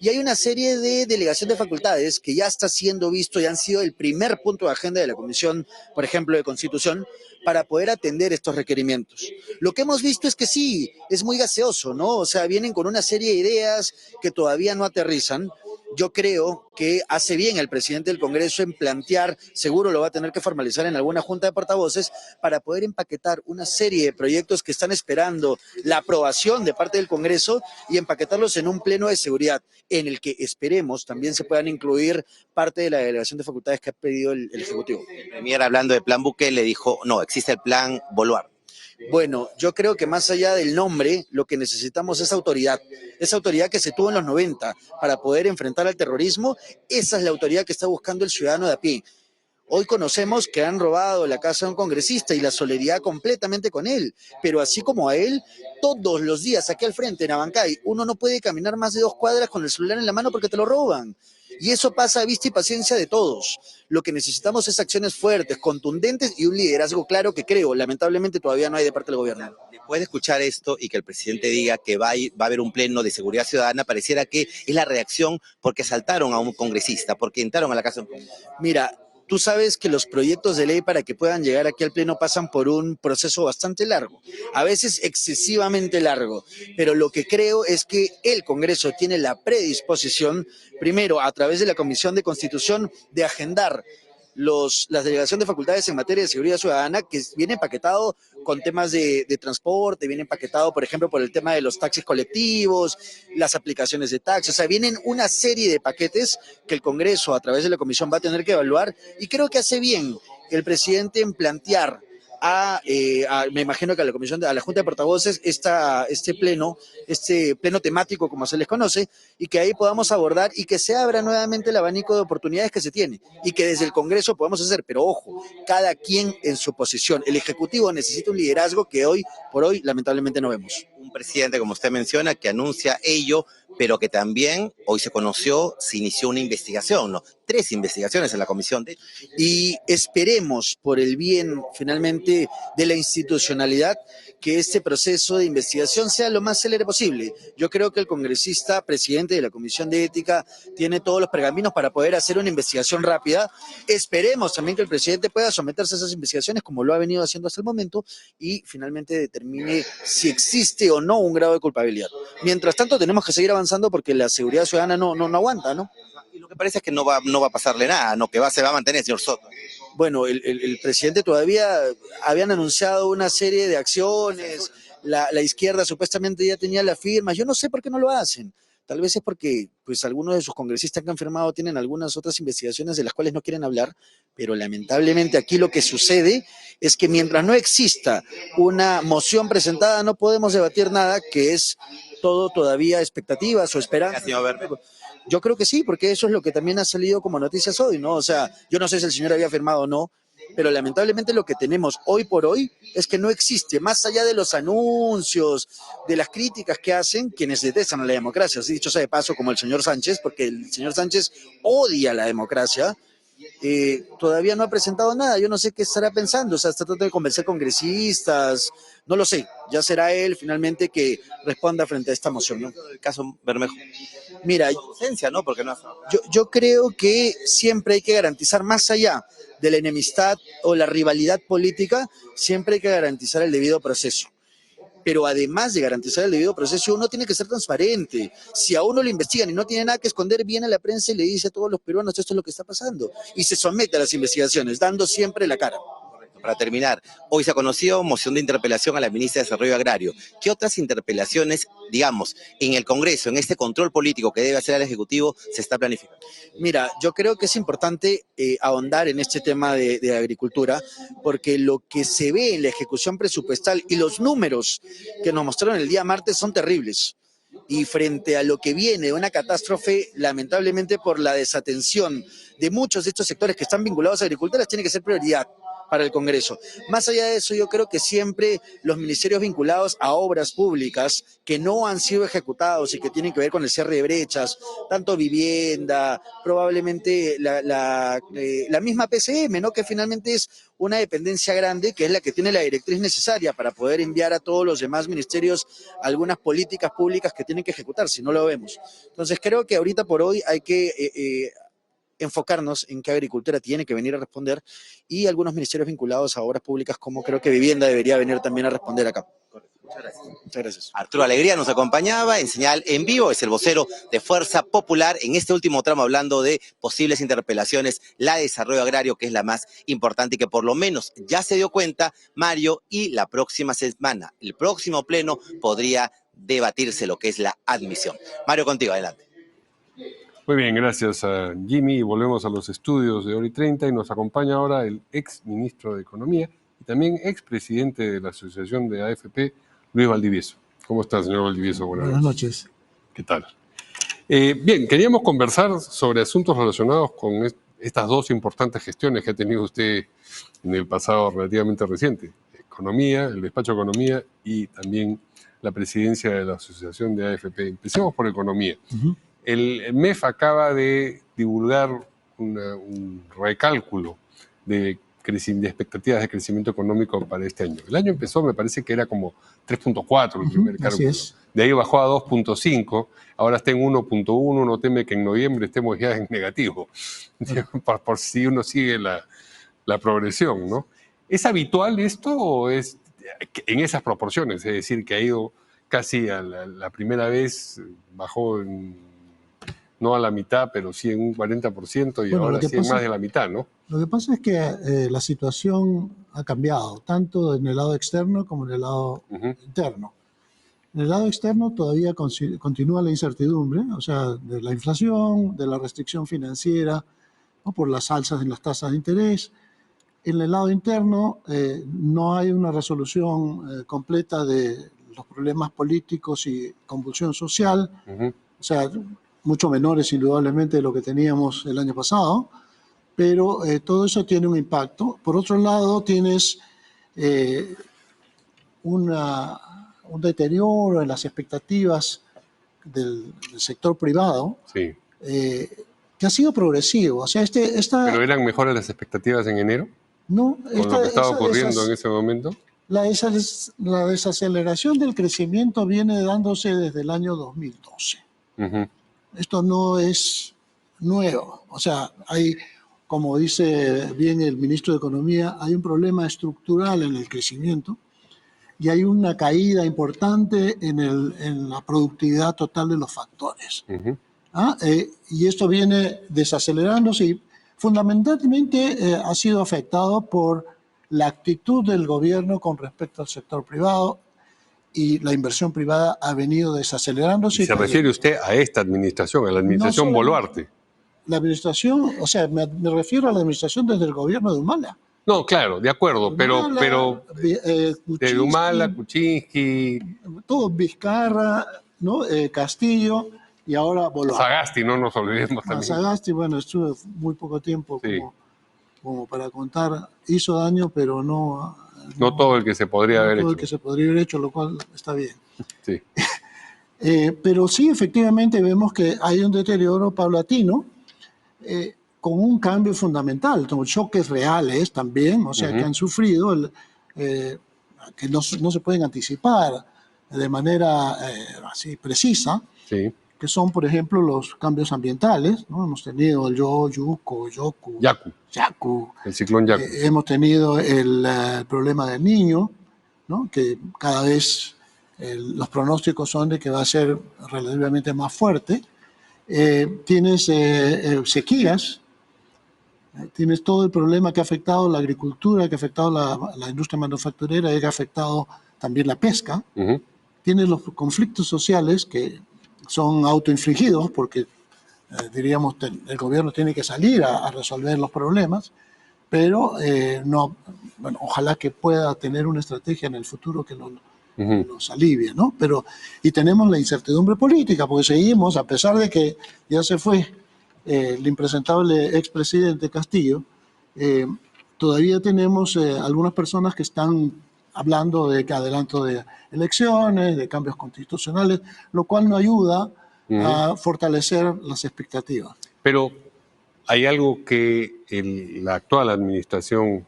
y hay una serie de delegación de facultades que ya está siendo visto y han sido el primer punto de agenda de la Comisión, por ejemplo, de Constitución, para poder atender estos requerimientos. Lo que hemos visto es que sí, es muy gaseoso, ¿no? O sea, vienen con una serie de ideas que todavía no aterrizan. Yo creo que hace bien el presidente del Congreso en plantear, seguro lo va a tener que formalizar en alguna junta de portavoces, para poder empaquetar una serie de proyectos que están esperando la aprobación de parte del Congreso y empaquetarlos en un pleno de seguridad, en el que esperemos también se puedan incluir parte de la delegación de facultades que ha pedido el Ejecutivo. El premier, hablando del plan Bukele, dijo, no, existe el plan Boluarte. Bueno, yo creo que más allá del nombre, lo que necesitamos es autoridad. Esa autoridad que se tuvo en los 90 para poder enfrentar al terrorismo, esa es la autoridad que está buscando el ciudadano de a pie. Hoy conocemos que han robado la casa de un congresista y la solidaridad completamente con él, pero así como a él, todos los días aquí al frente en Abancay, uno no puede caminar más de 2 cuadras con el celular en la mano porque te lo roban. Y eso pasa a vista y paciencia de todos. Lo que necesitamos es acciones fuertes, contundentes y un liderazgo claro que creo, lamentablemente todavía no hay de parte del gobierno. Después de escuchar esto y que el presidente diga que va a haber un pleno de seguridad ciudadana, pareciera que es la reacción porque asaltaron a un congresista, porque entraron a la casa de un congresista. Mira, tú sabes que los proyectos de ley para que puedan llegar aquí al Pleno pasan por un proceso bastante largo, a veces excesivamente largo, pero lo que creo es que el Congreso tiene la predisposición, primero a través de la Comisión de Constitución, de agendar las delegaciones de facultades en materia de seguridad ciudadana, que viene empaquetado con temas de transporte, viene empaquetado, por ejemplo, por el tema de los taxis colectivos, las aplicaciones de taxis, o sea, vienen una serie de paquetes que el Congreso, a través de la Comisión, va a tener que evaluar, y creo que hace bien el presidente en plantear me imagino que a la comisión, a la Junta de Portavoces, este pleno temático, como se les conoce, y que ahí podamos abordar y que se abra nuevamente el abanico de oportunidades que se tiene y que desde el Congreso podamos hacer, pero ojo, cada quien en su posición. El Ejecutivo necesita un liderazgo que hoy por hoy lamentablemente no vemos. Un presidente, como usted menciona, que anuncia ello, pero que también hoy se conoció, se inició una investigación, ¿no? 3 investigaciones en la comisión. Y esperemos, por el bien finalmente de la institucionalidad, que este proceso de investigación sea lo más célere posible. Yo creo que el congresista, presidente de la Comisión de Ética, tiene todos los pergaminos para poder hacer una investigación rápida. Esperemos también que el presidente pueda someterse a esas investigaciones, como lo ha venido haciendo hasta el momento, y finalmente determine si existe o no un grado de culpabilidad. Mientras tanto, tenemos que seguir avanzando porque la seguridad ciudadana no aguanta, ¿no? Y lo que parece es que no va a pasarle nada, ¿no? Que se va a mantener el señor Soto. Bueno, el presidente todavía habían anunciado una serie de acciones, la izquierda supuestamente ya tenía las firmas, yo no sé por qué no lo hacen. Tal vez es porque pues algunos de sus congresistas que han firmado tienen algunas otras investigaciones de las cuales no quieren hablar, pero lamentablemente aquí lo que sucede es que mientras no exista una moción presentada no podemos debatir nada, que es todo todavía expectativas o esperanzas. Yo creo que sí, porque eso es lo que también ha salido como noticias hoy, ¿no? O sea, yo no sé si el señor había firmado o no, pero lamentablemente lo que tenemos hoy por hoy es que no existe, más allá de los anuncios, de las críticas que hacen quienes detestan a la democracia, así dicho sea de paso, como el señor Sánchez, porque el señor Sánchez odia la democracia. Todavía no ha presentado nada, yo no sé qué estará pensando, o sea, está tratando de convencer congresistas, no lo sé, ya será él finalmente que responda frente a esta moción, ¿no? El caso Bermejo. Mira, ausencia, ¿no? Porque no. Yo creo que siempre hay que garantizar, más allá de la enemistad o la rivalidad política, siempre hay que garantizar el debido proceso. Pero además de garantizar el debido proceso, uno tiene que ser transparente. Si a uno lo investigan y no tiene nada que esconder, viene a la prensa y le dice a todos los peruanos esto es lo que está pasando. Y se somete a las investigaciones, dando siempre la cara. Para terminar, hoy se ha conocido moción de interpelación a la ministra de Desarrollo Agrario. ¿Qué otras interpelaciones, digamos, en el Congreso, en este control político que debe hacer el Ejecutivo, se está planificando? Mira, yo creo que es importante ahondar en este tema de agricultura, porque lo que se ve en la ejecución presupuestal y los números que nos mostraron el día martes son terribles. Y frente a lo que viene, una catástrofe, lamentablemente por la desatención de muchos de estos sectores que están vinculados a agricultura, tiene que ser prioridad para el Congreso. Más allá de eso, yo creo que siempre los ministerios vinculados a obras públicas que no han sido ejecutados y que tienen que ver con el cierre de brechas, tanto vivienda, probablemente la misma PCM, ¿no? Que finalmente es una dependencia grande, que es la que tiene la directriz necesaria para poder enviar a todos los demás ministerios algunas políticas públicas que tienen que ejecutar, si no lo vemos. Entonces creo que ahorita por hoy hay que enfocarnos en qué agricultura tiene que venir a responder y algunos ministerios vinculados a obras públicas, como creo que vivienda debería venir también a responder acá. Muchas gracias. Muchas gracias. Arturo Alegría nos acompañaba en señal en vivo, es el vocero de Fuerza Popular en este último tramo hablando de posibles interpelaciones, la de desarrollo agrario, que es la más importante y que por lo menos ya se dio cuenta Mario, y la próxima semana, el próximo pleno, podría debatirse lo que es la admisión. Mario, contigo, adelante. Muy bien, gracias a Jimmy. Volvemos a los estudios de Hora y 30 y nos acompaña ahora el ex ministro de Economía y también ex presidente de la Asociación de AFP, Luis Valdivieso. ¿Cómo está, señor Valdivieso? Buenas noches. ¿Qué tal? Bien, queríamos conversar sobre asuntos relacionados con estas dos importantes gestiones que ha tenido usted en el pasado relativamente reciente. Economía, el despacho de Economía y también la presidencia de la Asociación de AFP. Empecemos por Economía. El MEF acaba de divulgar un recálculo de expectativas de crecimiento económico para este año. El año empezó, me parece que era como 3.4 el primer cálculo. De ahí bajó a 2.5, ahora está en 1.1, uno teme que en noviembre estemos ya en negativo, por si uno sigue la progresión, ¿no? ¿Es habitual esto o es en esas proporciones? Es decir, que ha ido casi a la primera vez, bajó no a la mitad, pero sí en un 40% y ahora sí en más de la mitad, ¿no? Lo que pasa es que la situación ha cambiado, tanto en el lado externo como en el lado interno. En el lado externo todavía continúa la incertidumbre, o sea, de la inflación, de la restricción financiera, ¿no? Por las alzas en las tasas de interés. En el lado interno no hay una resolución completa de los problemas políticos y convulsión social, o sea, mucho menores indudablemente de lo que teníamos el año pasado, pero todo eso tiene un impacto. Por otro lado, tienes un deterioro en las expectativas del sector privado, sí, que ha sido progresivo. O sea, ¿Pero eran mejores las expectativas en enero? No. ¿Con lo que estaba ocurriendo en ese momento? La desaceleración del crecimiento viene dándose desde el año 2012. Esto no es nuevo. O sea, hay, como dice bien el ministro de Economía, hay un problema estructural en el crecimiento y hay una caída importante en la productividad total de los factores. Y esto viene desacelerándose y fundamentalmente ha sido afectado por la actitud del gobierno con respecto al sector privado, y la inversión privada ha venido desacelerándose. ¿Se refiere usted a esta administración, a la administración Boluarte? La administración, o sea, me refiero a la administración desde el gobierno de Humala. No, claro, de acuerdo, Humala, pero de Humala, Kuczynski, todo, Vizcarra, ¿no? Castillo y ahora Boluarte. Sagasti, no nos olvidemos también. Sagasti, bueno, estuve muy poco tiempo como para contar, hizo daño, pero no todo el que se podría haber hecho. Todo el que se podría haber hecho, lo cual está bien. Sí. Pero sí, efectivamente, vemos que hay un deterioro paulatino con un cambio fundamental, con choques reales también, o sea, que han sufrido, que no se pueden anticipar de manera así precisa. Sí. que son, por ejemplo, los cambios ambientales, ¿no? Hemos tenido el Yaku, el ciclón Yaku. Hemos tenido el problema del Niño, ¿no? Que cada vez los pronósticos son de que va a ser relativamente más fuerte. Tienes sequías, tienes todo el problema que ha afectado la agricultura, que ha afectado la industria manufacturera y que ha afectado también la pesca. Tienes los conflictos sociales que son autoinfligidos porque, diríamos, el gobierno tiene que salir a resolver los problemas, pero no, bueno, ojalá que pueda tener una estrategia en el futuro que nos alivie, ¿no? Y tenemos la incertidumbre política, porque seguimos, a pesar de que ya se fue el impresentable expresidente Castillo, todavía tenemos algunas personas que están hablando de que adelanto de elecciones, de cambios constitucionales, lo cual no ayuda a fortalecer las expectativas. Pero hay algo que la actual administración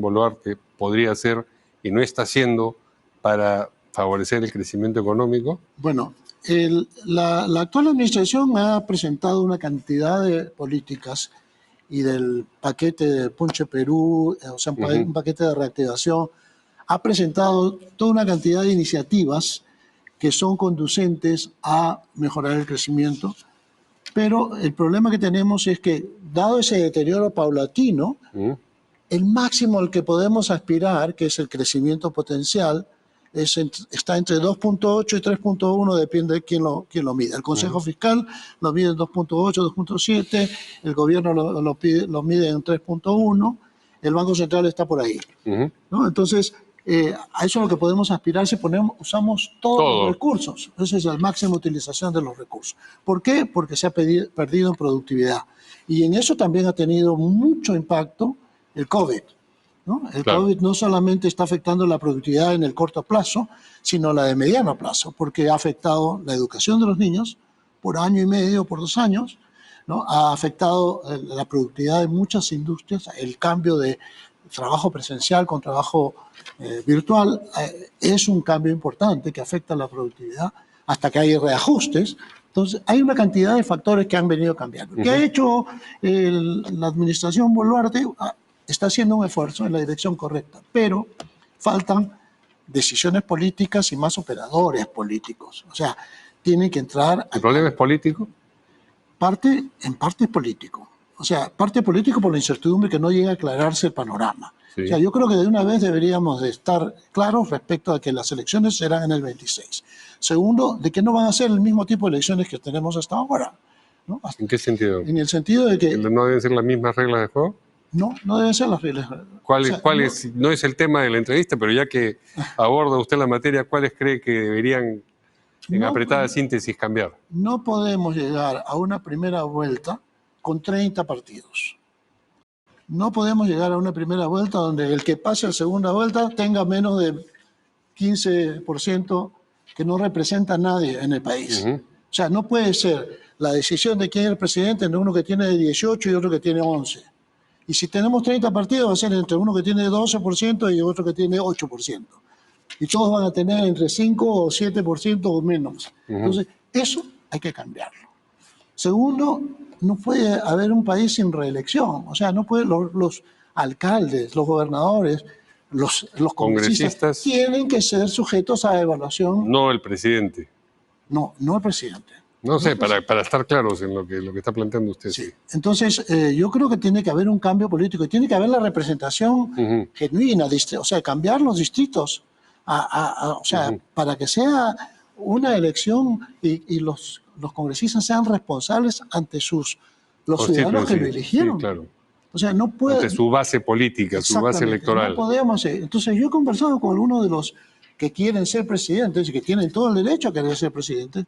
Boluarte podría hacer y no está haciendo para favorecer el crecimiento económico. Bueno, la actual administración ha presentado una cantidad de políticas y del paquete de Punche Perú, o sea, un paquete de reactivación, ha presentado toda una cantidad de iniciativas que son conducentes a mejorar el crecimiento, pero el problema que tenemos es que, dado ese deterioro paulatino, el máximo al que podemos aspirar, que es el crecimiento potencial, está entre 2.8 y 3.1, depende de quién lo mide. El Consejo Fiscal lo mide en 2.8, 2.7, el gobierno lo mide en 3.1, el Banco Central está por ahí, ¿no? Entonces, a eso es lo que podemos aspirar si usamos todos los recursos. Esa es la máxima utilización de los recursos. ¿Por qué? Porque se ha perdido en productividad. Y en eso también ha tenido mucho impacto el COVID, ¿no? El COVID no solamente está afectando la productividad en el corto plazo, sino la de mediano plazo, porque ha afectado la educación de los niños por año y medio, por 2 años, ¿no? Ha afectado la productividad de muchas industrias, el cambio de trabajo presencial con trabajo virtual es un cambio importante que afecta la productividad hasta que hay reajustes. Entonces, hay una cantidad de factores que han venido cambiando. ¿Qué ha hecho la administración Boluarte? Está haciendo un esfuerzo en la dirección correcta, pero faltan decisiones políticas y más operadores políticos. O sea, tienen que entrar... ¿El problema es político? En parte es político. O sea, parte político por la incertidumbre que no llega a aclararse el panorama. Sí. O sea, yo creo que de una vez deberíamos de estar claros respecto a que las elecciones serán en el 26. Segundo, de que no van a ser el mismo tipo de elecciones que tenemos hasta ahora, ¿no? ¿En qué sentido? En el sentido de que... ¿No deben ser las mismas reglas de juego? No deben ser las reglas. No es el tema de la entrevista, pero ya que aborda usted la materia, ¿cuáles cree que deberían, en apretada síntesis, cambiar? No podemos llegar a una primera vuelta con 30 partidos. No podemos llegar a una primera vuelta donde el que pase a segunda vuelta tenga menos de 15% que no representa a nadie en el país. O sea, no puede ser la decisión de quién es el presidente entre uno que tiene 18 y otro que tiene 11. Y si tenemos 30 partidos va a ser entre uno que tiene 12% y otro que tiene 8%. Y todos van a tener entre 5 o 7% o menos. Entonces, eso hay que cambiarlo. Segundo, no puede haber un país sin reelección. O sea, no puede, los alcaldes, los gobernadores, los congresistas tienen que ser sujetos a evaluación. No el presidente. No el presidente. No sé, para estar claros en lo que está planteando usted. Sí. Entonces, yo creo que tiene que haber un cambio político y tiene que haber la representación genuina, o sea, cambiar los distritos, o sea, para que sea una elección y los congresistas sean responsables ante los ciudadanos que lo eligieron. Sí, claro. O sea, no puede... Ante su base política, su base electoral. No podemos... Entonces, yo he conversado con algunos de los que quieren ser presidentes y que tienen todo el derecho a querer ser presidentes,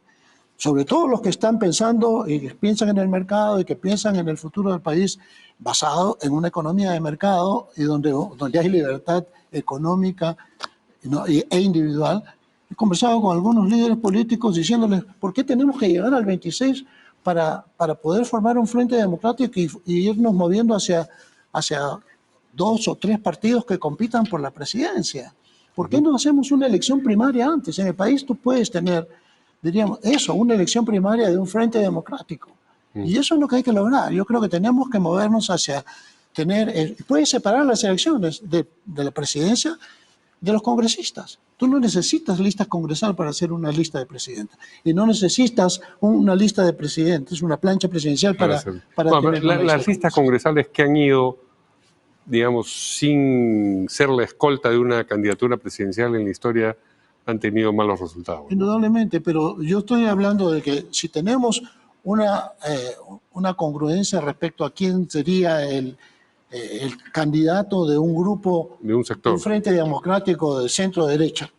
sobre todo los que están pensando y que piensan en el mercado y que piensan en el futuro del país basado en una economía de mercado y donde hay libertad económica, ¿no? e individual. He conversado con algunos líderes políticos diciéndoles por qué tenemos que llegar al 26 para poder formar un frente democrático y irnos moviendo hacia 2 o 3 partidos que compitan por la presidencia. ¿Por qué no hacemos una elección primaria antes? En el país tú puedes tener diríamos, eso, una elección primaria de un frente democrático. Y eso es lo que hay que lograr. Yo creo que tenemos que movernos hacia tener, puedes separar las elecciones de la presidencia de los congresistas. Tú no necesitas listas congresal para hacer una lista de presidentes. Y no necesitas una lista de presidentes, una plancha presidencial para tener las listas congresales que han ido, digamos, sin ser la escolta de una candidatura presidencial en la historia, han tenido malos resultados. Indudablemente, pero yo estoy hablando de que si tenemos una congruencia respecto a quién sería el candidato de un grupo, de un sector, un frente democrático de centro-derecha,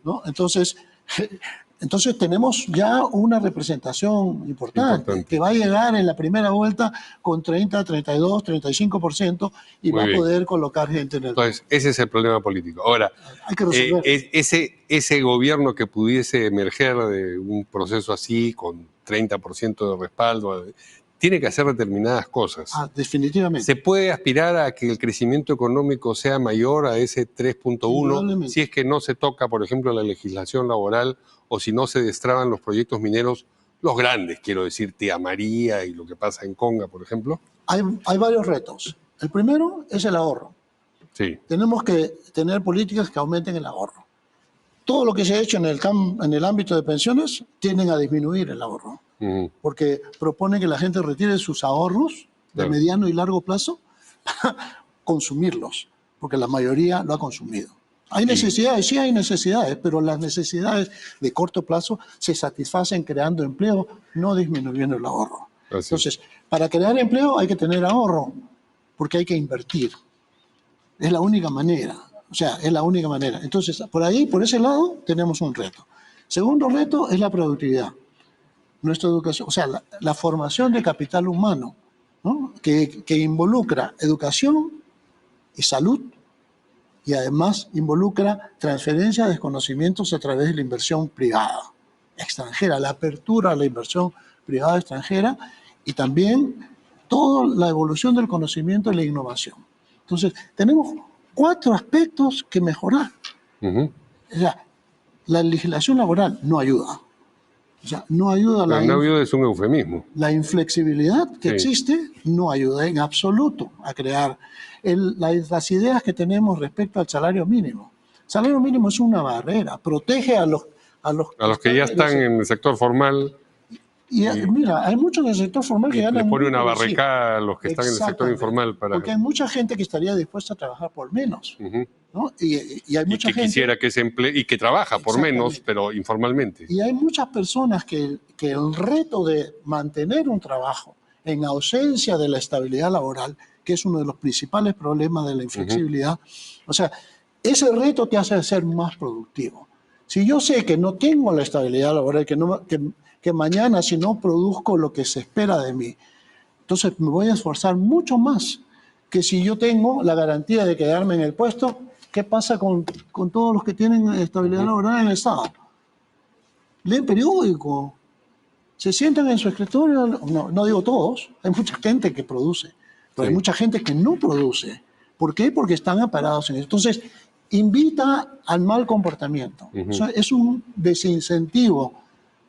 ¿no? Entonces tenemos ya una representación importante que va a llegar en la primera vuelta con 30, 32, 35% y va a poder colocar gente en el... Entonces, ese es el problema político. Ahora, hay que resolver. Ese gobierno que pudiese emerger de un proceso así, con 30% de respaldo, tiene que hacer determinadas cosas. Definitivamente. ¿Se puede aspirar a que el crecimiento económico sea mayor a ese 3.1 si es que no se toca, por ejemplo, la legislación laboral o si no se destraban los proyectos mineros, los grandes, quiero decir, Tía María y lo que pasa en Conga, por ejemplo? Hay varios retos. El primero es el ahorro. Sí. Tenemos que tener políticas que aumenten el ahorro. Todo lo que se ha hecho en el ámbito de pensiones tienden a disminuir el ahorro. Porque propone que la gente retire sus ahorros de mediano y largo plazo para consumirlos, porque la mayoría lo ha consumido. Hay necesidades, sí hay necesidades, pero las necesidades de corto plazo se satisfacen creando empleo, no disminuyendo el ahorro. Entonces, para crear empleo hay que tener ahorro, porque hay que invertir. Es la única manera, es la única manera. Entonces, por ese lado, tenemos un reto. Segundo reto es la productividad. Nuestra educación, la formación de capital humano, ¿no? que involucra educación y salud, y además involucra transferencia de conocimientos a través de la inversión privada extranjera, la apertura a la inversión privada extranjera y también toda la evolución del conocimiento y la innovación. Entonces, tenemos 4 aspectos que mejorar. La legislación laboral no ayuda. No ayuda. No ayuda es un eufemismo. La inflexibilidad que existe no ayuda en absoluto a crear las ideas que tenemos respecto al salario mínimo. El salario mínimo es una barrera, protege a los que ya están en el sector formal. Y mira, hay muchos en el sector formal que ganan... Le pone una barricada a los que están en el sector informal. Porque hay mucha gente que estaría dispuesta a trabajar por menos. ¿no? Y hay mucha gente... quisiera que se emplee y que trabaja por menos, pero informalmente. Y hay muchas personas que el reto de mantener un trabajo en ausencia de la estabilidad laboral, que es uno de los principales problemas de la inflexibilidad, ese reto te hace ser más productivo. Si yo sé que no tengo la estabilidad laboral, que mañana si no produzco lo que se espera de mí, entonces me voy a esforzar mucho más que si yo tengo la garantía de quedarme en el puesto. ¿Qué pasa con todos los que tienen estabilidad laboral en el Estado? Leen periódico, se sientan en su escritorio, no digo todos, hay mucha gente que produce, pero hay mucha gente que no produce. ¿Por qué? Porque están aparados en eso. Entonces, invita al mal comportamiento. Es un desincentivo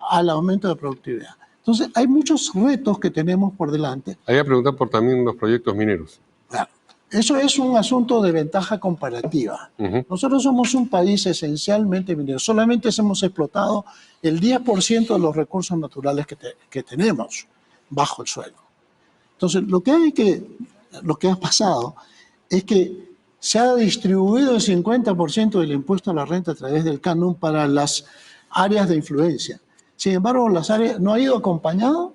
al aumento de productividad. Entonces, hay muchos retos que tenemos por delante. Hay que preguntar por también los proyectos mineros. Claro. Eso es un asunto de ventaja comparativa. Nosotros somos un país esencialmente minero. Solamente hemos explotado el 10% de los recursos naturales que tenemos bajo el suelo. Entonces, lo que ha pasado es que se ha distribuido el 50% del impuesto a la renta a través del canon para las áreas de influencia. Sin embargo, las áreas no ha ido acompañado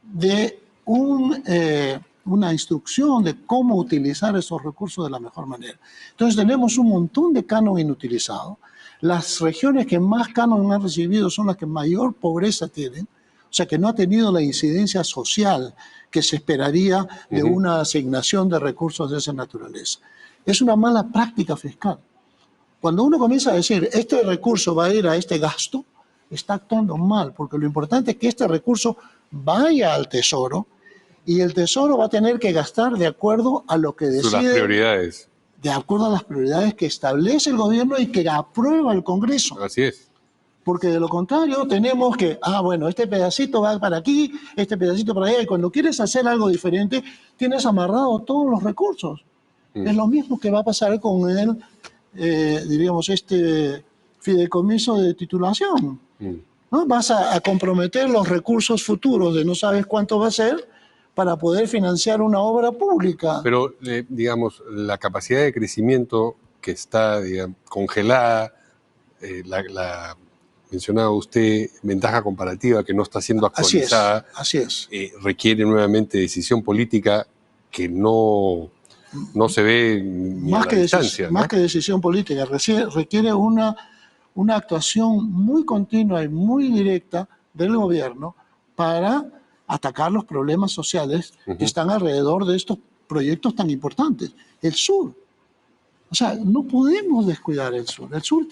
de una instrucción de cómo utilizar esos recursos de la mejor manera. Entonces tenemos un montón de canon inutilizado. Las regiones que más canon han recibido son las que mayor pobreza tienen, que no ha tenido la incidencia social que se esperaría de una asignación de recursos de esa naturaleza. Es una mala práctica fiscal. Cuando uno comienza a decir, este recurso va a ir a este gasto, está actuando mal, porque lo importante es que este recurso vaya al Tesoro y el Tesoro va a tener que gastar de acuerdo a lo que decide. Las prioridades. De acuerdo a las prioridades que establece el gobierno y que aprueba el Congreso. Así es. Porque de lo contrario tenemos que, bueno, este pedacito va para aquí, este pedacito para allá, y cuando quieres hacer algo diferente, tienes amarrado todos los recursos. Es lo mismo que va a pasar con el, diríamos, este fideicomiso de titulación. ¿No? Vas a comprometer los recursos futuros de no sabes cuánto va a ser para poder financiar una obra pública. Pero, digamos, la capacidad de crecimiento que está, digamos, congelada, la mencionaba usted, ventaja comparativa que no está siendo actualizada. Así es. Requiere nuevamente decisión política que no se ve ni a la distancia, ¿no? Más que decisión política, requiere una actuación muy continua y muy directa del gobierno para atacar los problemas sociales que están alrededor de estos proyectos tan importantes. El sur. O sea, no podemos descuidar el sur. El sur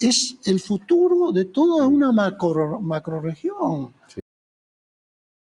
es el futuro de toda una macrorregión.